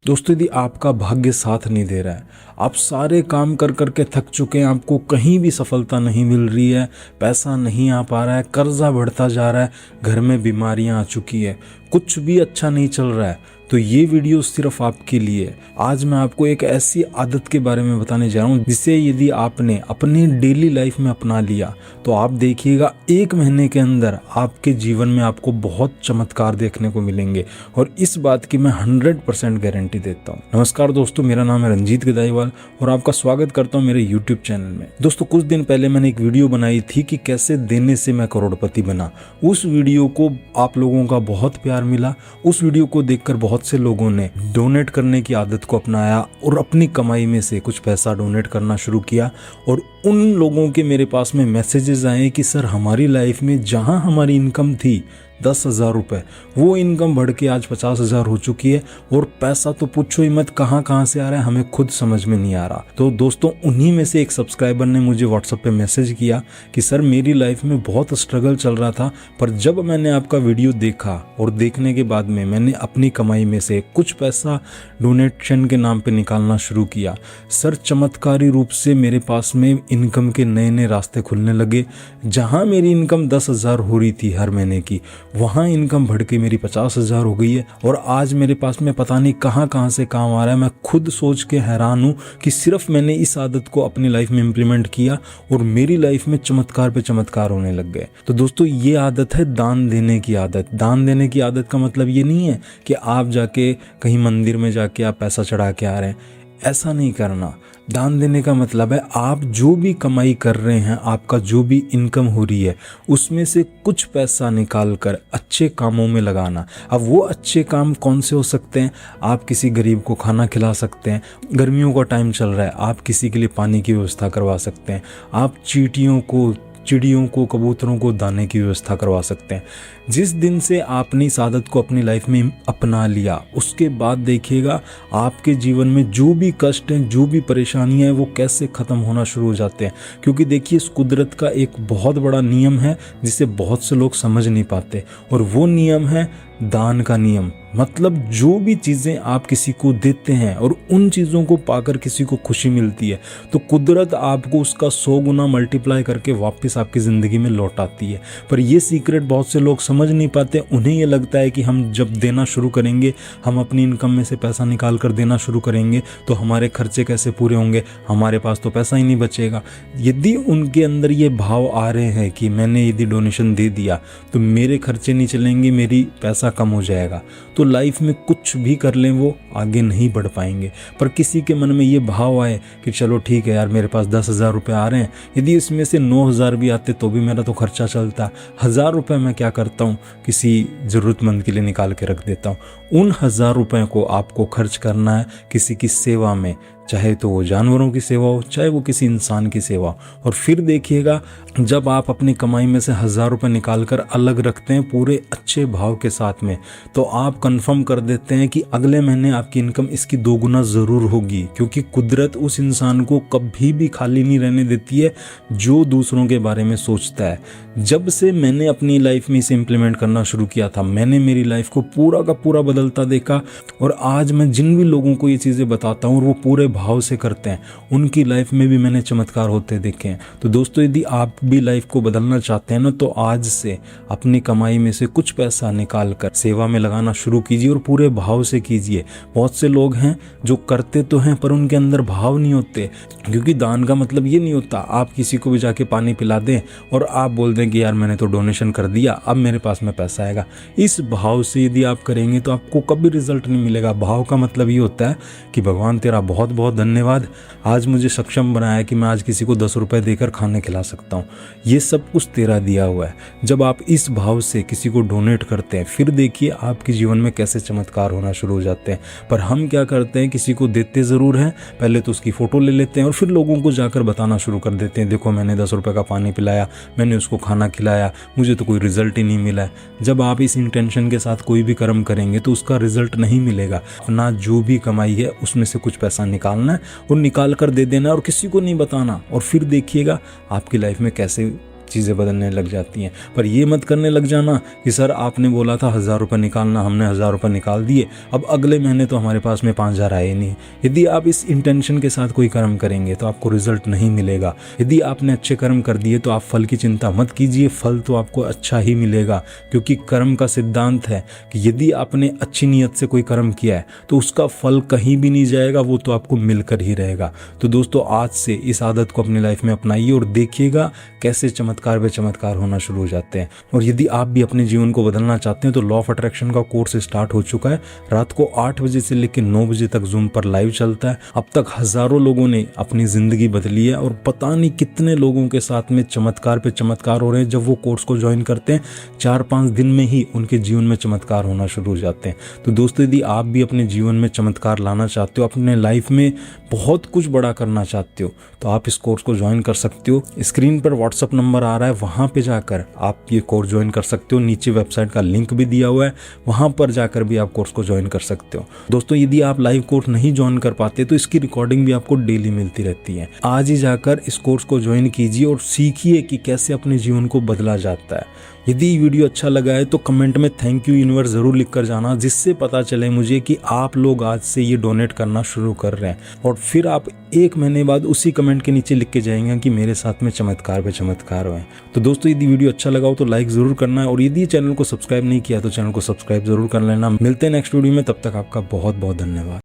दोस्तों, यदि आपका भाग्य साथ नहीं दे रहा है, आप सारे काम कर कर के थक चुके हैं, आपको कहीं भी सफलता नहीं मिल रही है, पैसा नहीं आ पा रहा है, कर्जा बढ़ता जा रहा है, घर में बीमारियां आ चुकी है, कुछ भी अच्छा नहीं चल रहा है, तो ये वीडियो सिर्फ आपके लिए है। आज मैं आपको एक ऐसी आदत के बारे में बताने जा रहा हूँ जिसे यदि आपने अपने डेली लाइफ में अपना लिया तो आप देखिएगा 1 महीने के अंदर आपके जीवन में आपको बहुत चमत्कार देखने को मिलेंगे, और इस बात की मैं 100% गारंटी देता हूँ। नमस्कार दोस्तों, मेरा नाम है रंजीत गदाईवाल और आपका स्वागत करता हूँ मेरे यूट्यूब चैनल में। दोस्तों, कुछ दिन पहले मैंने एक वीडियो बनाई थी कि कैसे देने से मैं करोड़पति बना। उस वीडियो को आप लोगों का बहुत प्यार मिला। उस वीडियो को देखकर बहुत से लोगों ने डोनेट करने की आदत को अपनाया और अपनी कमाई में से कुछ पैसा डोनेट करना शुरू किया, और उन लोगों के मेरे पास में मैसेजेस आए कि सर, हमारी लाइफ में जहां हमारी इनकम थी 10,000 रुपये, वो इनकम बढ़ के आज 50,000 हो चुकी है, और पैसा तो पूछो ही मत कहाँ से आ रहा है, हमें खुद समझ में नहीं आ रहा। तो दोस्तों, उन्हीं में से एक सब्सक्राइबर ने मुझे व्हाट्सएप पे मैसेज किया कि सर, मेरी लाइफ में बहुत स्ट्रगल चल रहा था, पर जब मैंने आपका वीडियो देखा और देखने के बाद में मैंने अपनी कमाई में से कुछ पैसा डोनेशन के नाम पे निकालना शुरू किया, सर, चमत्कारी रूप से मेरे पास में इनकम के नए नए रास्ते खुलने लगे। जहाँ मेरी इनकम 10,000 हो रही थी हर महीने की, वहाँ इनकम बढ़ के मेरी 50,000 हो गई है, और आज मेरे पास में पता नहीं कहाँ से काम आ रहा है। मैं खुद सोच के हैरान हूँ कि सिर्फ मैंने इस आदत को अपनी लाइफ में इम्प्लीमेंट किया और मेरी लाइफ में चमत्कार पे चमत्कार होने लग गए। तो दोस्तों, ये आदत है दान देने की आदत। दान देने की आदत का मतलब ये नहीं है कि आप जाके कहीं मंदिर में जाके आप पैसा चढ़ा के आ रहे हैं, ऐसा नहीं करना। दान देने का मतलब है आप जो भी कमाई कर रहे हैं, आपका जो भी इनकम हो रही है, उसमें से कुछ पैसा निकाल कर अच्छे कामों में लगाना। अब वो अच्छे काम कौन से हो सकते हैं? आप किसी गरीब को खाना खिला सकते हैं, गर्मियों का टाइम चल रहा है, आप किसी के लिए पानी की व्यवस्था करवा सकते हैं, आप चिड़ियों को, कबूतरों को दाने की व्यवस्था करवा सकते हैं। जिस दिन से आपने इस आदत को अपनी लाइफ में अपना लिया, उसके बाद देखिएगा आपके जीवन में जो भी कष्ट हैं, जो भी परेशानियां हैं, वो कैसे ख़त्म होना शुरू हो जाते हैं। क्योंकि देखिए, इस कुदरत का एक बहुत बड़ा नियम है जिसे बहुत से लोग समझ नहीं पाते, और वो नियम है दान का नियम। मतलब जो भी चीज़ें आप किसी को देते हैं और उन चीज़ों को पाकर किसी को खुशी मिलती है, तो कुदरत आपको उसका 100 गुना मल्टीप्लाई करके वापस आपकी ज़िंदगी में लौटाती है। पर ये सीक्रेट बहुत से लोग समझ नहीं पाते। उन्हें ये लगता है कि हम जब देना शुरू करेंगे, हम अपनी इनकम में से पैसा निकाल कर देना शुरू करेंगे, तो हमारे खर्चे कैसे पूरे होंगे, हमारे पास तो पैसा ही नहीं बचेगा। यदि उनके अंदर ये भाव आ रहे हैं कि मैंने यदि डोनेशन दे दिया तो मेरे खर्चे नहीं चलेंगे, मेरी पैसा कम हो जाएगा, तो लाइफ में कुछ भी कर लें वो आगे नहीं बढ़ पाएंगे। पर किसी के मन में ये भाव आए कि चलो ठीक है यार, मेरे पास 10,000 रुपये आ रहे हैं, यदि इसमें से 9,000 भी आते तो भी मेरा तो खर्चा चलता, 1,000 रुपये मैं क्या करता हूँ, किसी ज़रूरतमंद के लिए निकाल के रख देता हूँ। उन 1,000 रुपये को आपको खर्च करना है किसी की सेवा में, चाहे तो वो जानवरों की सेवा हो, चाहे वो किसी इंसान की सेवा हो। और फिर देखिएगा, जब आप अपनी कमाई में से 1,000 रुपये निकाल कर अलग रखते हैं पूरे अच्छे भाव के साथ में, तो आप कंफर्म कर देते हैं कि अगले महीने आपकी इनकम इसकी 2 गुना ज़रूर होगी। क्योंकि कुदरत उस इंसान को कभी भी खाली नहीं रहने देती है जो दूसरों के बारे में सोचता है। जब से मैंने अपनी लाइफ में इसे इम्प्लीमेंट करना शुरू किया था, मैंने मेरी लाइफ को पूरा का पूरा बदलता देखा, और आज मैं जिन भी लोगों को ये चीज़ें बताता हूँ और वो पूरे भाव से करते हैं, उनकी लाइफ में भी मैंने चमत्कार होते देखे हैं। तो दोस्तों, यदि आप भी लाइफ को बदलना चाहते हैं ना, तो आज से अपनी कमाई में से कुछ पैसा निकाल कर सेवा में लगाना शुरू कीजिए और पूरे भाव से कीजिए। बहुत से लोग हैं जो करते तो हैं पर उनके अंदर भाव नहीं होते। क्योंकि दान का मतलब ये नहीं होता आप किसी को भी जाके पानी पिला दें और आप बोल दें कि यार मैंने तो डोनेशन कर दिया, अब मेरे पास में पैसा आएगा। इस भाव से यदि आप करेंगे तो आपको कभी रिजल्ट नहीं मिलेगा। भाव का मतलब ये होता है कि भगवान तेरा बहुत बहुत धन्यवाद, आज मुझे सक्षम बनाया कि मैं आज किसी को 10 रुपए देकर खाने खिला सकता हूँ, ये सब कुछ तेरा दिया हुआ है। जब आप इस भाव से किसी को डोनेट करते हैं, फिर देखिए आपके जीवन में कैसे चमत्कार होना शुरू हो जाते हैं। पर हम क्या करते हैं, किसी को देते ज़रूर हैं, पहले तो उसकी फ़ोटो ले लेते हैं और फिर लोगों को जाकर बताना शुरू कर देते हैं, देखो मैंने 10 रुपये का पानी पिलाया, मैंने उसको खाना खिलाया, मुझे तो कोई रिजल्ट ही नहीं मिला है। जब आप इस इंटेंशन के साथ कोई भी कर्म करेंगे तो उसका रिजल्ट नहीं मिलेगा। अपना जो भी कमाई है उसमें से कुछ पैसा निकालना है और निकाल कर दे देना और किसी को नहीं बताना, और फिर देखिएगा आपकी लाइफ में कैसे चीज़ें बदलने लग जाती हैं। पर ये मत करने लग जाना कि सर आपने बोला था 1000 रुपये निकालना, हमने 1000 रुपये निकाल दिए, अब अगले महीने तो हमारे पास में 5000 आए नहीं। यदि आप इस इंटेंशन के साथ कोई कर्म करेंगे तो आपको रिजल्ट नहीं मिलेगा। यदि आपने अच्छे कर्म कर दिए तो आप फल की चिंता मत कीजिए, फल तो आपको अच्छा ही मिलेगा। क्योंकि कर्म का सिद्धांत है कि यदि आपने अच्छी नीयत से कोई कर्म किया है तो उसका फल कहीं भी नहीं जाएगा, वो तो आपको मिलकर ही रहेगा। तो दोस्तों आज से इस आदत को अपनी लाइफ में अपनाइए और देखिएगा कैसे चमत्कार पे चमत्कार होना शुरू हो जाते हैं। और यदि आप भी अपने जीवन को बदलना चाहते हैं तो लॉ ऑफ अट्रैक्शन का कोर्स स्टार्ट हो चुका है। रात को 8 बजे से लेकर 9 बजे तक जूम पर लाइव चलता है। अब तक हजारों लोगों ने अपनी जिंदगी बदली है और पता नहीं कितने लोगों के साथ में चमत्कार पे चमत्कार हो रहे हैं। जब वो कोर्स को ज्वाइन करते हैं 4-5 दिन में ही उनके जीवन में चमत्कार होना शुरू हो जाते हैं। तो दोस्तों यदि आप भी अपने जीवन में चमत्कार लाना चाहते हो, अपने लाइफ में बहुत कुछ बड़ा करना चाहते हो, तो आप इस कोर्स को ज्वाइन कर सकते हो। स्क्रीन पर व्हाट्सअप नंबर आ रहा है, वहाँ पे जाकर आप ये कोर्स ज्वाइन कर सकते हो। नीचे वेबसाइट का लिंक भी दिया हुआ है, वहाँ पर जाकर भी आप कोर्स को ज्वाइन कर सकते हो। दोस्तों यदि आप लाइव कोर्स नहीं ज्वाइन कर पाते तो इसकी रिकॉर्डिंग भी आपको डेली मिलती रहती है। आज ही जाकर इस कोर्स को ज्वाइन कीजिए और सीखिए कि कैसे अपने जीवन को बदला जाता है। यदि ये वीडियो अच्छा लगा है तो कमेंट में थैंक यू यूनिवर्स ज़रूर लिख कर जाना, जिससे पता चले मुझे कि आप लोग आज से ये डोनेट करना शुरू कर रहे हैं। और फिर आप 1 महीने बाद उसी कमेंट के नीचे लिख के जाएंगे कि मेरे साथ में चमत्कार पे चमत्कार हुए। तो दोस्तों यदि वीडियो अच्छा लगा हो तो लाइक ज़रूर करना है, और यदि चैनल को सब्सक्राइब नहीं किया तो चैनल को सब्सक्राइब ज़रूर कर लेना। मिलते हैं नेक्स्ट वीडियो में, तब तक आपका बहुत बहुत धन्यवाद।